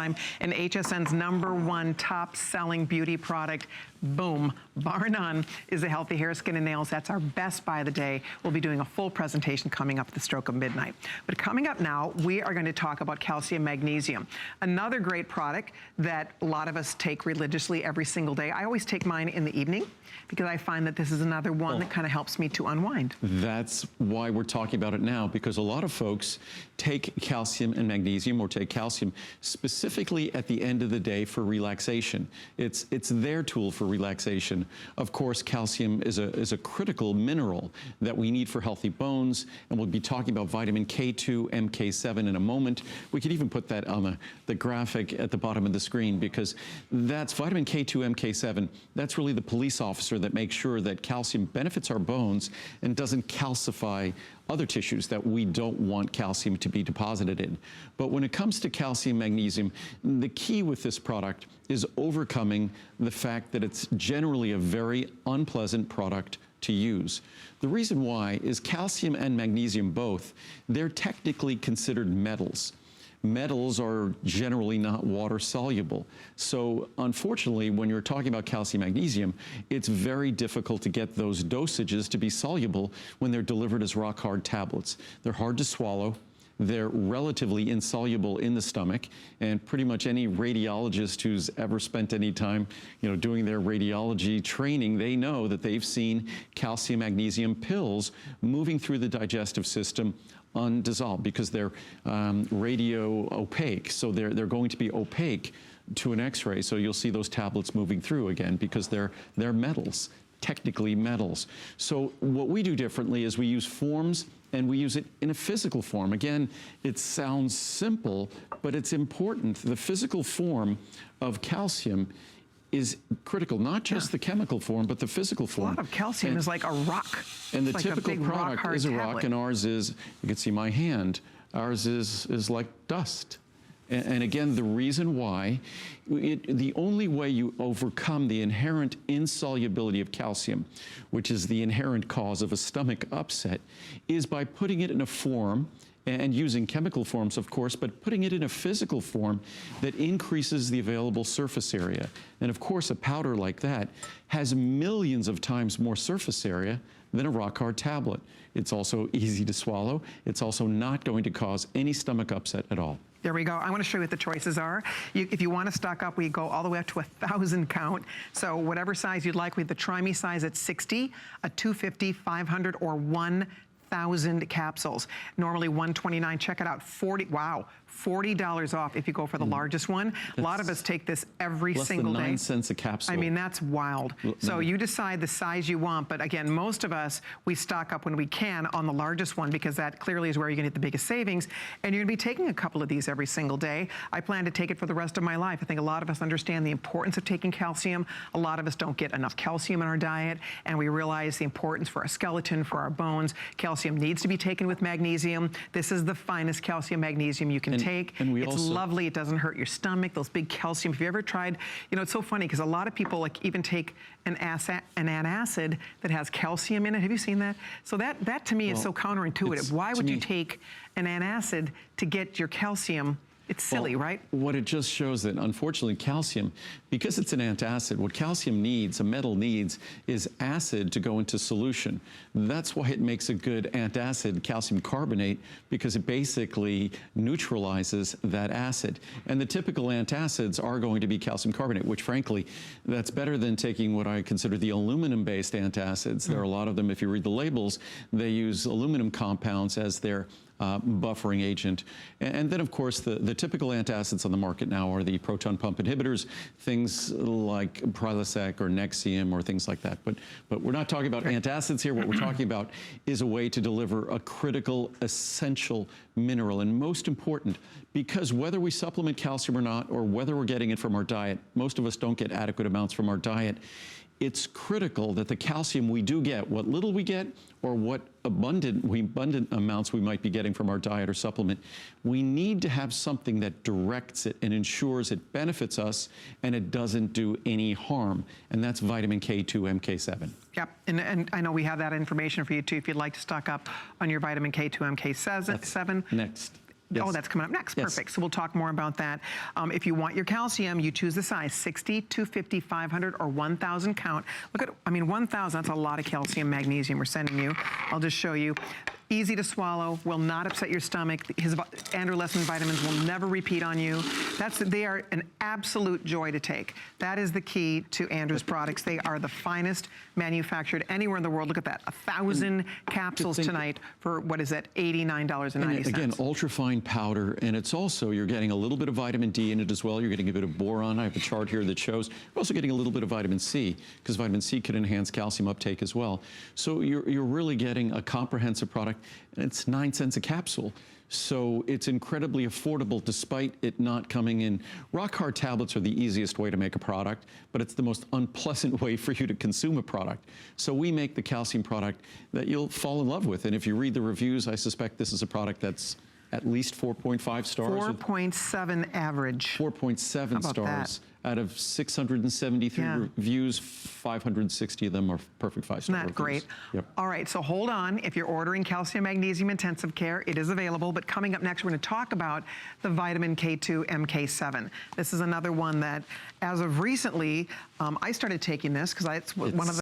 time, and HSN's #1 top-selling beauty product, boom, bar none, is a healthy hair, skin, and nails. That's our best buy of the day. We'll be doing a full presentation coming up at the stroke of midnight. But coming up now, we are going to talk about calcium magnesium, another great product that a lot of us take religiously every single day. I always take mine in the evening because I find that this is another one that kind of helps me to unwind. That's why we're talking about it now, because a lot of folks take calcium and magnesium, or take calcium specifically at the end of the day for relaxation. It's their tool for relaxation. Of course, calcium is a critical mineral that we need for healthy bones, and we'll be talking about vitamin K2, MK7 in a moment. We could even put that on the graphic at the bottom of the screen, because that's vitamin K2, MK7. That's really the police officer that makes sure that calcium benefits our bones and doesn't calcify other tissues that we don't want calcium to be deposited in. But when it comes to calcium magnesium, the key with this product is overcoming the fact that it's generally a very unpleasant product to use. The reason why is calcium and magnesium both, they're technically considered metals. Metals are generally not water soluble. So unfortunately, when you're talking about calcium magnesium, it's very difficult to get those dosages to be soluble when they're delivered as rock hard tablets. They're hard to swallow. They're relatively insoluble in the stomach, and pretty much any radiologist who's ever spent any time, doing their radiology training, they know that they've seen calcium magnesium pills moving through the digestive system undissolved, because they're radio opaque. So they're going to be opaque to an X-ray. So you'll see those tablets moving through again, because they're metals, technically metals. So what we do differently is we use forms, and we use it in a physical form. Again, it sounds simple, but it's important. The physical form of calcium is critical, not just the chemical form, but the physical form. A lot of calcium is like a rock. And the typical product is a rock, and ours is, you can see my hand, ours is like dust. And again, the reason why, the only way you overcome the inherent insolubility of calcium, which is the inherent cause of a stomach upset, is by putting it in a form, and using chemical forms, of course, but putting it in a physical form that increases the available surface area. And of course, a powder like that has millions of times more surface area than a rock hard tablet. It's also easy to swallow. It's also not going to cause any stomach upset at all. There we go. I want to show you what the choices are. If you want to stock up, we go all the way up to 1,000 count. So whatever size you'd like, we have the Try Me size at 60, a 250, 500, or 1,000 capsules. Normally $129. Check it out. $40 off if you go for the largest one. A lot of us take this every single day. Less than 9 cents a capsule. I mean, that's wild. So you decide the size you want, but again, most of us, we stock up when we can on the largest one, because that clearly is where you're gonna get the biggest savings, and you're gonna be taking a couple of these every single day. I plan to take it for the rest of my life. I think a lot of us understand the importance of taking calcium. A lot of us don't get enough calcium in our diet, and we realize the importance for our skeleton, for our bones. Calcium needs to be taken with magnesium. This is the finest calcium magnesium you can take. And it's lovely. It doesn't hurt your stomach. Those big calcium. Have you ever tried? It's so funny because a lot of people even take an antacid that has calcium in it. Have you seen that? So that to me is so counterintuitive. Why would you take an antacid to get your calcium? It's silly, right? What it just shows that, unfortunately, calcium, because it's an antacid, what calcium needs, a metal needs, is acid to go into solution. That's why it makes a good antacid, calcium carbonate, because it basically neutralizes that acid. And the typical antacids are going to be calcium carbonate, which frankly, that's better than taking what I consider the aluminum-based antacids. There are a lot of them, if you read the labels, they use aluminum compounds as their buffering agent. And then, of course, the typical antacids on the market now are the proton pump inhibitors, things like Prilosec or Nexium or things like that. But we're not talking about antacids here. What we're talking about is a way to deliver a critical, essential mineral. And most important, because whether we supplement calcium or not, or whether we're getting it from our diet, most of us don't get adequate amounts from our diet. It's critical that the calcium we do get, what little we get, or what abundant amounts we might be getting from our diet or supplement, we need to have something that directs it and ensures it benefits us and it doesn't do any harm. And that's vitamin K2, MK7. Yep, and I know we have that information for you too if you'd like to stock up on your vitamin K2, MK7. Next. Yes. Oh, that's coming up next. Yes. Perfect. So we'll talk more about that. If you want your calcium, you choose the size 60, 250, 500, or 1,000 count. Look at, I mean, 1,000, that's a lot of calcium, magnesium we're sending you. I'll just show you. Easy to swallow, will not upset your stomach. His Andrew Lessman vitamins will never repeat on you. They are an absolute joy to take. That is the key to Andrew's products. They are the finest manufactured anywhere in the world. Look at that, 1,000 capsules tonight for, what is that, $89.90. And again, ultra-fine powder, and it's also, you're getting a little bit of vitamin D in it as well. You're getting a bit of boron. I have a chart here that shows. You're also getting a little bit of vitamin C, because vitamin C can enhance calcium uptake as well. So you're really getting a comprehensive product, and it's 9 cents a capsule. So it's incredibly affordable despite it not coming in. Rock hard tablets are the easiest way to make a product, but it's the most unpleasant way for you to consume a product. So we make the calcium product that you'll fall in love with. And if you read the reviews, I suspect this is a product that's at least 4.5 stars. 4.7 average. 4.7 stars. Out of 673 reviews, 560 of them are perfect 5-star Isn't that reviews. great? Yep. All right, so hold on. If you're ordering Calcium Magnesium Intensive Care, it is available. But coming up next, we're going to talk about the vitamin K2 MK7. This is another one that, as of recently, I started taking this because it's one of the